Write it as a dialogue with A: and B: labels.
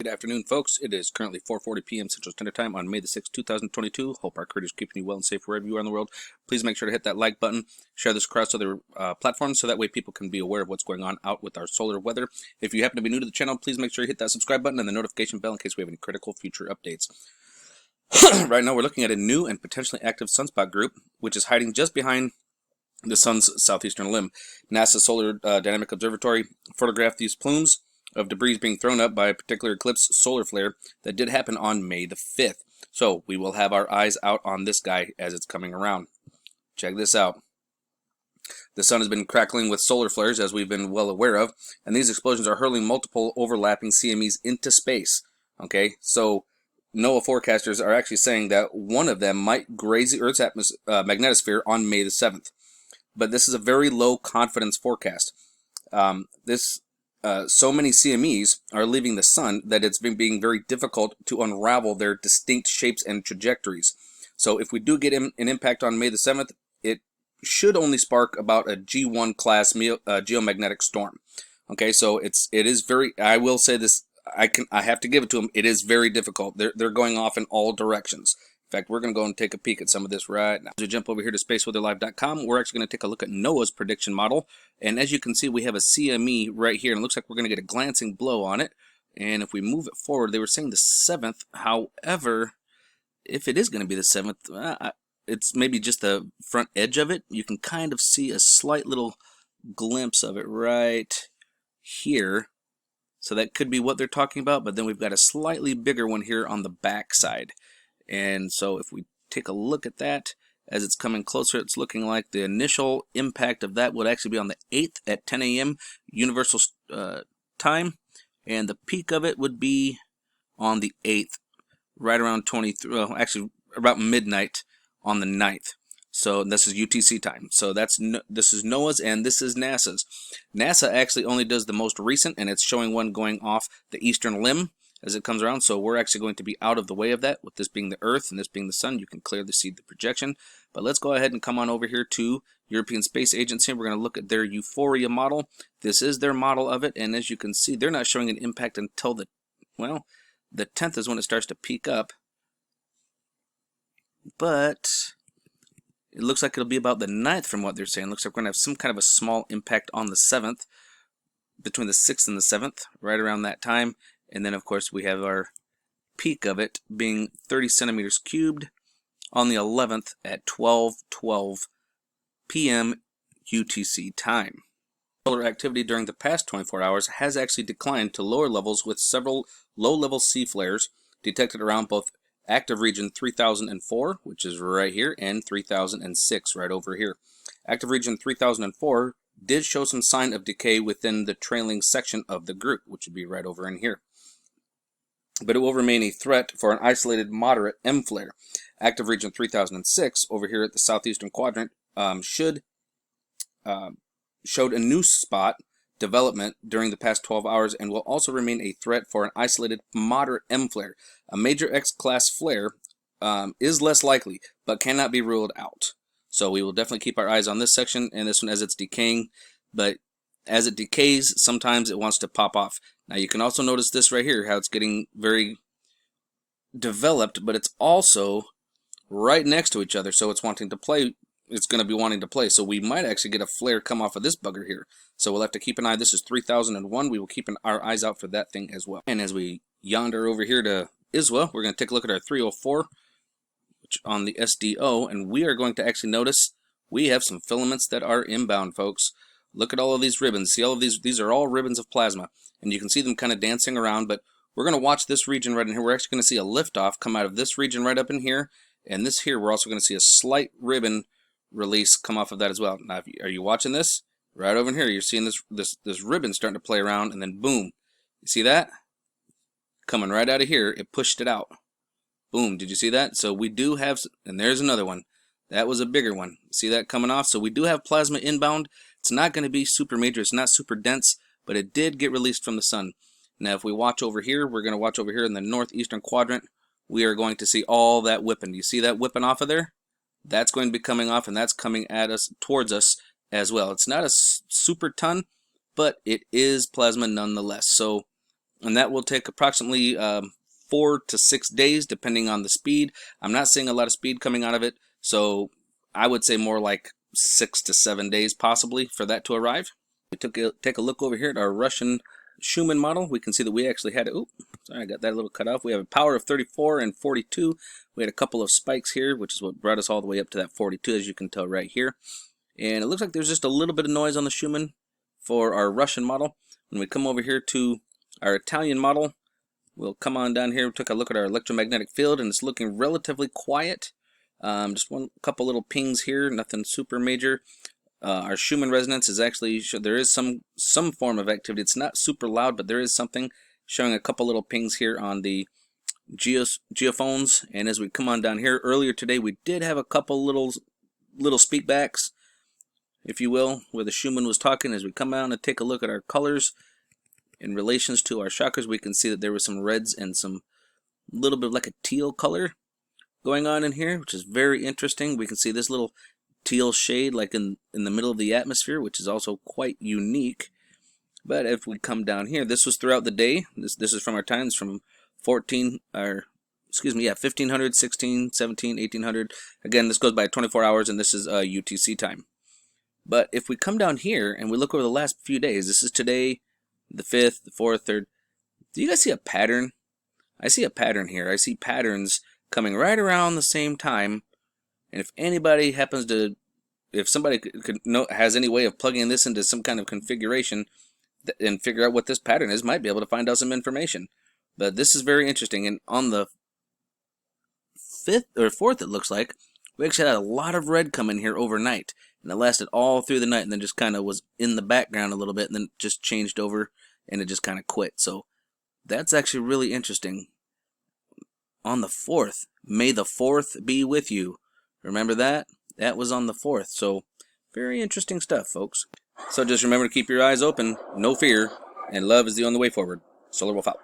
A: Good afternoon, folks. It is currently 4:40 p.m. Central Standard Time on May the 6th, 2022. Hope our creators keeping you well and safe wherever you are in the world. Please make sure to hit that like button, share this across other platforms so that way people can be aware of what's going on out with our solar weather. If you happen to be new to the channel, please make sure you hit that subscribe button and the notification bell in case we have any critical future updates. Right now, we're looking at a new and potentially active sunspot group, which is hiding just behind the sun's southeastern limb. NASA's Solar Dynamic Observatory photographed these plumes of debris being thrown up by a particular eclipse solar flare that did happen on May the 5th. So we will have our eyes out on this guy as it's coming around. Check this out. The sun has been crackling with solar flares, as we've been well aware of, and these explosions are hurling multiple overlapping CMEs into space. Okay, so NOAA forecasters are actually saying that one of them might graze the Earth's magnetosphere on May the 7th. But this is a very low confidence forecast. So many CMEs are leaving the sun that it's been being very difficult to unravel their distinct shapes and trajectories. So if we do get an impact on May the 7th, it should only spark about a G1 class geomagnetic storm. Okay, so it is very, I will say this, I have to give it to them, it is very difficult. They're going off in all directions. In fact, we're going to go and take a peek at some of this right now. As we jump over here to spaceweatherlive.com, we're actually going to take a look at NOAA's prediction model. And as you can see, we have a CME right here, and it looks like we're going to get a glancing blow on it. And if we move it forward, they were saying the 7th. However, if it is going to be the 7th, it's maybe just the front edge of it. You can kind of see a slight little glimpse of it right here. So that could be what they're talking about, but then we've got a slightly bigger one here on the back side. And so if we take a look at that, as it's coming closer, it's looking like the initial impact of that would actually be on the 8th at 10 a.m. Universal time. And the peak of it would be on the 8th, right around 23, well, actually about midnight on the 9th. So this is UTC time. So this is NOAA's and this is NASA's. NASA actually only does the most recent, and it's showing one going off the eastern limb as it comes around. So we're actually going to be out of the way of that, with this being the Earth and this being the Sun. You can clearly see the projection. But let's go ahead and come on over here to European Space Agency. We're going to look at their Euphoria model. This is their model of it, and as you can see, they're not showing an impact until the 10th is when it starts to peak up. But it looks like it'll be about the 9th from what they're saying. Looks like we're going to have some kind of a small impact on the 7th, between the 6th and the 7th, right around that time. And then, of course, we have our peak of it being 30 centimeters cubed on the 11th at 12:12 p.m. UTC time. Solar activity during the past 24 hours has actually declined to lower levels, with several low-level C flares detected around both active region 3004, which is right here, and 3006 right over here. Active region 3004 did show some sign of decay within the trailing section of the group, which would be right over in here. But it will remain a threat for an isolated moderate M flare. Active region 3006 over here at the southeastern quadrant showed a new spot development during the past 12 hours and will also remain a threat for an isolated moderate M flare. A major X-class flare is less likely, but cannot be ruled out. So we will definitely keep our eyes on this section and this one as it's decaying, but as it decays, sometimes it wants to pop off. Now you can also notice this right here, how it's getting very developed, but it's also right next to each other, so it's wanting to play. It's going to be wanting to play, so we might actually get a flare come off of this bugger here. So we'll have to keep an eye. This is 3001. We will keep our eyes out for that thing as well. And as we yonder over here to ISWA, we're going to take a look at our 304, which on the SDO, and we are going to actually notice we have some filaments that are inbound, folks. Look at all of these ribbons. See all of these are all ribbons of plasma, and you can see them kind of dancing around, but we're going to watch this region right in here. We're actually going to see a liftoff come out of this region right up in here, and this here we're also going to see a slight ribbon release come off of that as well. Now, are you watching this? Right over in here, you're seeing this ribbon starting to play around, and then boom. You see that? Coming right out of here, it pushed it out. Boom, did you see that? So we do have, and there's another one. That was a bigger one. See that coming off? So we do have plasma inbound. It's not going to be super major. It's not super dense, but it did get released from the sun. Now, if we watch over here, we're going to watch over here in the northeastern quadrant. We are going to see all that whipping. Do you see that whipping off of there? That's going to be coming off, and that's coming at us, towards us as well. It's not a super ton, but it is plasma nonetheless. So and that will take approximately 4 to 6 days depending on the speed. I'm not seeing a lot of speed coming out of it, so I would say more like 6 to 7 days possibly for that to arrive. We take a look over here at our Russian Schumann model. We can see that we actually had, sorry, I got that a little cut off. We have a power of 34 and 42. We had a couple of spikes here, which is what brought us all the way up to that 42, as you can tell right here. And it looks like there's just a little bit of noise on the Schumann for our Russian model. When we come over here to our Italian model, we'll come on down here. We took a look at our electromagnetic field, and it's looking relatively quiet. Just couple little pings here, nothing super major. Our Schumann resonance is actually, there is some form of activity. It's not super loud, but there is something, showing a couple little pings here on the geophones. And as we come on down here, earlier today we did have a couple little speakbacks, if you will, where the Schumann was talking. As we come down and take a look at our colors in relations to our chakras, we can see that there was some reds and some little bit of like a teal color going on in here, which is very interesting. We can see this little teal shade like in the middle of the atmosphere, which is also quite unique. But if we come down here, this was throughout the day. This is from our times from 1500, 16, 17, 1800. Again, this goes by 24 hours, and this is UTC time. But if we come down here and we look over the last few days, this is today, the 5th, the 4th, 3rd. Do you guys see a pattern? I see a pattern here. I see patterns coming right around the same time. And if anybody happens to, if somebody has any way of plugging this into some kind of configuration and figure out what this pattern is, might be able to find out some information. But this is very interesting. And on the 5th or 4th, it looks like, we actually had a lot of red come in here overnight. And it lasted all through the night, and then just kind of was in the background a little bit, and then just changed over, and it just kind of quit. So that's actually really interesting. On the 4th, may the 4th be with you. Remember that? That was on the 4th. So very interesting stuff, folks. So just remember to keep your eyes open, no fear, and love is the only way forward. Solar Wolf out.